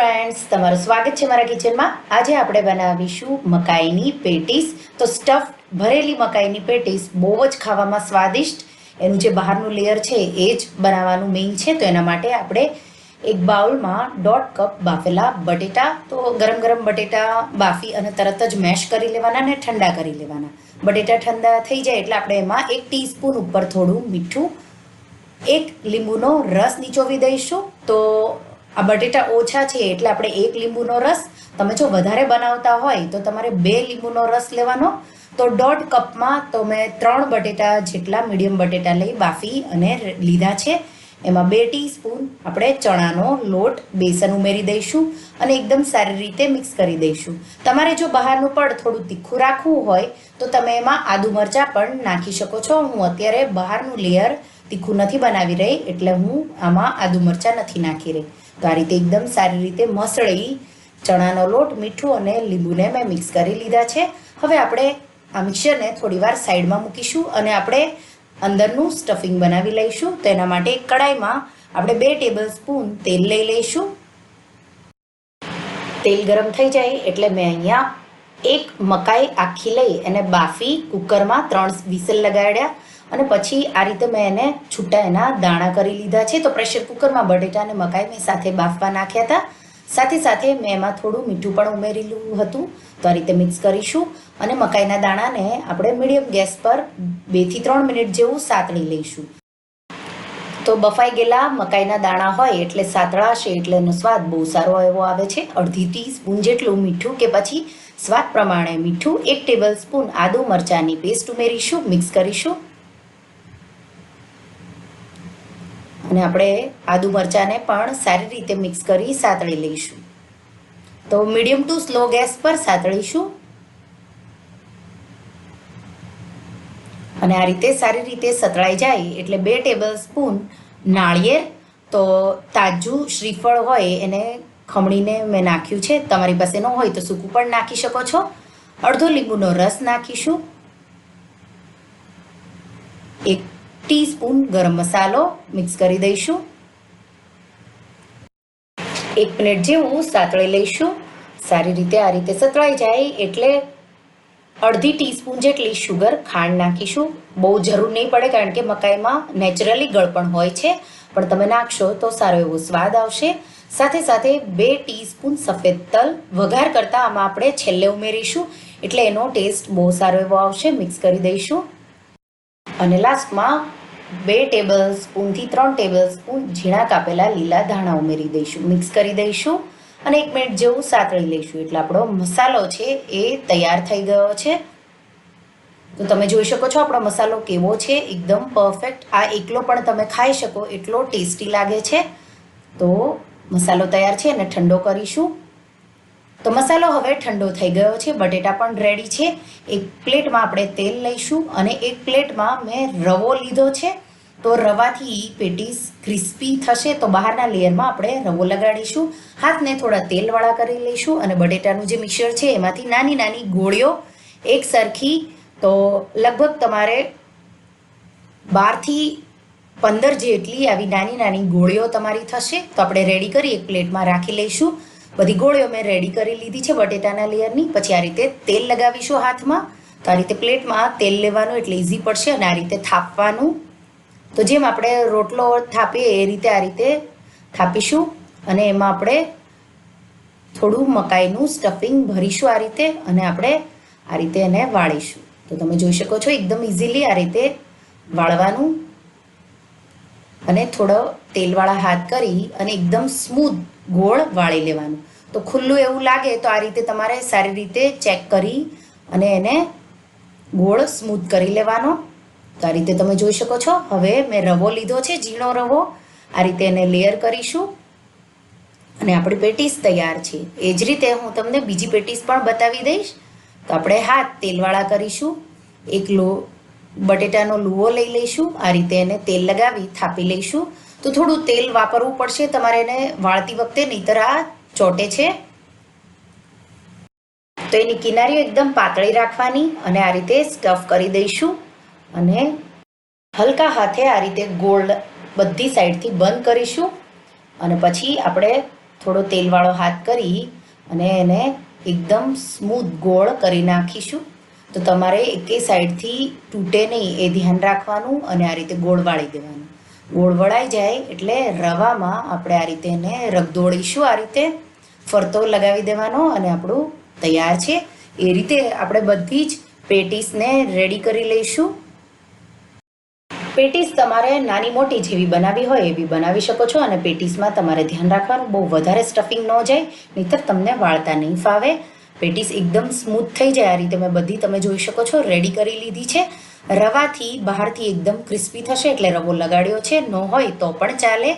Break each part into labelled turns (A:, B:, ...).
A: Friends, તમારું સ્વાગત છે મારા કિચનમાં। આજે આપણે બનાવીશું મકાઈની પેટીસ। તો સ્ટફ ભરેલી મકાઈની પેટીસ બહુ જ ખાવામાં સ્વાદિષ્ટ, એનું જે બહારનું લેયર છે એ જ બનાવવાનું મેઇન છે। તો એના માટે આપણે એક બાઉલમાં 1.5 કપ બાફેલા બટેટા, તો ગરમ ગરમ બટેટા બાફી અને તરત જ મેશ કરી લેવાના અને ઠંડા કરી લેવાના। બટેટા ઠંડા થઈ જાય એટલે આપણે એમાં 1 ટીસ્પૂન ઉપર થોડું મીઠું, 1 લીંબુનો રસ નીચોવી દઈશું। તો આ બટેટા ઓછા છે એટલે આપણે 1 લીંબુનો રસ, તમે જો વધારે બનાવતા હોય તો તમારે 2 લીંબુનો રસ લેવાનો। તો 1.5 કપમાં તો મેં 3 બટેટા જેટલા મીડિયમ બટેટા લઈ બાફી અને લીધા છે। એમાં 2 ટીસ્પૂન આપણે ચણાનો લોટ બેસન ઉમેરી દઈશું અને એકદમ સારી રીતે મિક્સ કરી દઈશું। તમારે જો બહારનું પણ થોડું તીખું રાખવું હોય તો તમે એમાં આદુ મરચાં પણ નાખી શકો છો। હું અત્યારે બહારનું લેયર તીખું નથી બનાવી રહી એટલે હું આમાં આદુ મરચાં નથી નાખી રહી। તો આ રીતે એકદમ સારી રીતે મસળી ચણાનો લોટ, મીઠું અને લીંબુને મેં મિક્સ કરી લીધા છે। હવે આપણે આ મિક્સરને થોડી વાર સાઈડમાં મૂકીશું અને આપણે અંદરનું સ્ટફિંગ બનાવી લઈશું। તો એના માટે એક કડાઈમાં આપણે 2 ટેબલ સ્પૂન તેલ લઈ લઈશું। તેલ ગરમ થઈ જાય એટલે મેં અહીંયા 1 મકાઈ આખી લઈ એને બાફી કુકરમાં 3 વિસલ લગાડ્યા અને પછી આ રીતે મેં એને છૂટા એના દાણા કરી લીધા છે। તો પ્રેશર કુકરમાં બટેટા અને મકાઈ મેં સાથે બાફવા નાખ્યા હતા, સાથે સાથે મેં એમાં થોડું મીઠું પણ ઉમેરેલું હતું। તો આ રીતે મિક્સ કરીશું અને મકાઈના દાણાને આપણે મીડિયમ ગેસ પર 2 થી 3 મિનિટ જેવું સાતળી લઈશું। તો બફાઈ ગયેલા મકાઈના દાણા હોય એટલે સાતળાશે એટલે એનો સ્વાદ બહુ સારો એવો આવે છે। અડધી ટીસ્પૂન જેટલું મીઠું કે પછી સ્વાદ પ્રમાણે મીઠું, 1 ટેબલ સ્પૂન આદુ મરચાંની પેસ્ટ ઉમેરીશું, મિક્સ કરીશું અને આપણે આદુ મરચાંને પણ સારી રીતે મિક્સ કરી સાતળી લઈશું। તો મીડિયમ ટુ સ્લો ગેસ પર સાતળીશું અને આ રીતે સારી રીતે સતળાઈ જાય એટલે 2 ટેબલ સ્પૂન નાળિયેર, તો તાજું શ્રીફળ હોય એને ખમણીને મેં નાખ્યું છે, તમારી પાસે ન હોય તો સૂકું પણ નાખી શકો છો। અડધો લીંબુનો રસ નાખીશું, 1 ટીસ્પૂન ગરમ મસાલો મિક્સ કરી દઈશું, 1 મિનિટ જેવું સાતળી લઈશું। સારી રીતે આ રીતે સતળાઈ જાય એટલે અડધી ટીસ્પૂન જેટલી શુગર ખાંડ નાખીશું। બહુ જરૂર નહીં પડે કારણ કે મકાઈમાં નેચરલી ગળપણ હોય છે, પણ તમે નાખશો તો સારો એવો સ્વાદ આવશે। સાથે સાથે 2 ટીસ્પૂન સફેદ તલ, વઘાર કરતાં આમાં આપણે છેલ્લે ઉમેરીશું એટલે એનો ટેસ્ટ બહુ સારો એવો આવશે। મિક્સ કરી દઈશું અને લાસ્ટમાં 2 ટેબલ સ્પૂનથી 3 ટેબલ સ્પૂન ઝીણા કાપેલા લીલા ધાણા ઉમેરી દઈશું, મિક્સ કરી દઈશું અને 1 મિનિટ જેવું સાતળી લઈશું એટલે આપણો મસાલો છે એ તૈયાર થઈ ગયો છે। તો તમે જોઈ શકો છો આપણો મસાલો કેવો છે, એકદમ પરફેક્ટ। આ એકલો પણ તમે ખાઈ શકો એટલો ટેસ્ટી લાગે છે। તો મસાલો તૈયાર છે અને ઠંડો કરીશું। તો મસાલો હવે ઠંડો થઈ ગયો છે, બટેટા પણ રેડી છે। એક પ્લેટમાં આપણે તેલ લઈશું અને એક પ્લેટમાં મેં રવો લીધો છે। તો રવાથી પેટીસ ક્રિસ્પી થશે, તો બહારના લેયરમાં આપણે રવો લગાડીશું, હાથને થોડા તેલવાળા કરી લઈશું અને બટેટાનું જે મિક્સર છે એમાંથી નાની નાની ગોળીઓ એક સરખી, તો લગભગ તમારે 12 થી 15 જેટલી આવી નાની નાની ગોળીઓ તમારી થશે। તો આપણે રેડી કરી એક પ્લેટમાં રાખી લઈશું। બધી ગોળીઓ મેં રેડી કરી લીધી છે બટેટાના લેયરની। પછી આ રીતે તેલ લગાવીશું હાથમાં, તો આ રીતે પ્લેટમાં તેલ લેવાનું એટલે ઇઝી પડશે અને આ રીતે થાપવાનું। તો જેમ આપણે રોટલો થાપીએ એ રીતે આ રીતે થાપીશું અને એમાં આપણે થોડું મકાઈનું સ્ટફિંગ ભરીશું આ રીતે અને આપણે આ રીતે એને વાળીશું। તો તમે જોઈ શકો છો એકદમ ઇઝીલી આ રીતે વાળવાનું અને થોડો તેલવાળા હાથ કરી અને એકદમ સ્મૂથ ગોળ વાળી લેવાનું। તો ખુલ્લું એવું લાગે તો આ રીતે તમારે સારી રીતે ચેક કરી અને એને ગોળ સ્મૂથ કરી લેવાનો। તો આ રીતે તમે જોઈ શકો છો। હવે મેં રવો લીધો છે, ઝીણો રવો, આ રીતે એને લેયર કરીશું અને આપણી પેટીસ તૈયાર છે। એ જ રીતે હું તમને બીજી પેટીસ પણ બતાવી દઈશ। તો આપણે હાથ તેલવાળા કરીશું, એક બટેટાનો લુવો લઈ લઈશું, આ રીતે એને તેલ લગાવી થાપી લઈશું। તો થોડું તેલ વાપરવું પડશે તમારે એને વાળતી વખતે, નહીંતર આ ચોટે છે। તો એની કિનારીઓ એકદમ પાતળી રાખવાની અને આ રીતે સ્ટફ કરી દઈશું અને હલકા હાથે આ રીતે ગોળ બધી સાઈડથી બંધ કરીશું અને પછી આપણે થોડો તેલવાળો હાથ કરી અને એને એકદમ સ્મૂથ ગોળ કરી નાખીશું. તો તમારે એકે સાઈડથી તૂટે નહીં એ ધ્યાન રાખવાનું અને આ રીતે ગોળ વાળી દેવાનું. ગોળ વળાઈ જાય એટલે રવામાં આપણે આ રીતે એને રગદોળીશું. આ રીતે ફરતો લગાવી દેવાનો અને આપણું તૈયાર છે. એ રીતે આપણે બધી જ પેટીસને રેડી કરી લઈશું. પેટીસ તમારે નાની મોટી જેવી બનાવી હોય એવી બનાવી શકો છો અને પેટીસમાં તમારે ધ્યાન રાખવાનું બહુ વધારે સ્ટફિંગ ન જાય, નહીંતર તમને વાળતા નહીં ફાવે. પેટીસ એકદમ સ્મૂથ થઈ જાય. આ રીતે મેં બધી તમે જોઈ શકો છો રેડી કરી લીધી છે. રવાથી બહારથી એકદમ ક્રિસ્પી થશે એટલે રવો લગાડ્યો છે, ન હોય તો પણ ચાલે.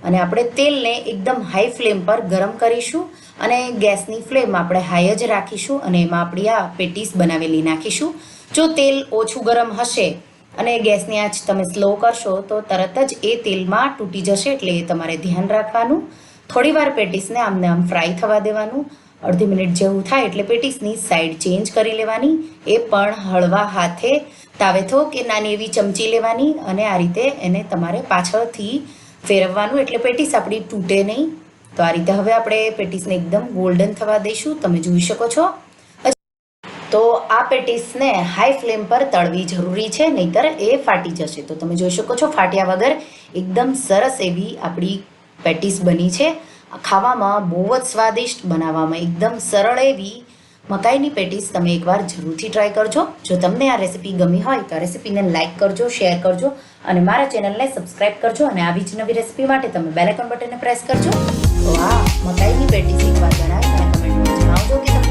A: અને આપણે તેલને એકદમ હાઈ ફ્લેમ પર ગરમ કરીશું અને ગેસની ફ્લેમ આપણે હાઈ જ રાખીશું અને એમાં આપણી આ પેટીસ બનાવેલી નાખીશું. જો તેલ ઓછું ગરમ હશે અને ગેસની આંચ તમે સ્લો કરશો તો તરત જ એ તેલમાં તૂટી જશે, એટલે એ તમારે ધ્યાન રાખવાનું. થોડીવાર પેટીસને આમને આમ ફ્રાય થવા દેવાનું. અડધી મિનિટ જેવું થાય એટલે પેટીસની સાઈડ ચેન્જ કરી લેવાની. એ પણ હળવા હાથે તાવેથો કે નાની એવી ચમચી લેવાની અને આ રીતે એને તમારે પાછળથી ફેરવવાનું એટલે પેટીસ આપણી તૂટે નહીં. તો આ રીતે હવે આપણે પેટીસને એકદમ ગોલ્ડન થવા દઈશું. તમે જોઈ શકો છો. તો આ પેટીસને હાઈ ફ્લેમ પર તળવી જરૂરી છે, નહીંતર એ ફાટી જશે. તો તમે જોઈ શકો છો ફાટ્યા વગર એકદમ સરસ એવી આપણી પેટીસ બની છે. ખાવામાં બહુ જ સ્વાદિષ્ટ, બનાવવામાં એકદમ સરળ એવી મકાઈની પેટીસ તમે એકવાર જરૂરથી ટ્રાય કરજો. જો તમને આ રેસીપી ગમી હોય તો આ રેસીપીને લાઇક કરજો, શેર કરજો અને મારા ચેનલને સબસ્ક્રાઇબ કરજો. અને આવી જ નવી રેસીપી માટે તમે બેલ આઇકોન બટનને પ્રેસ કરજો. તો આ મકાઈની પેટીસ એકવાર બનાવી અને કમેન્ટમાં જણાવજો કે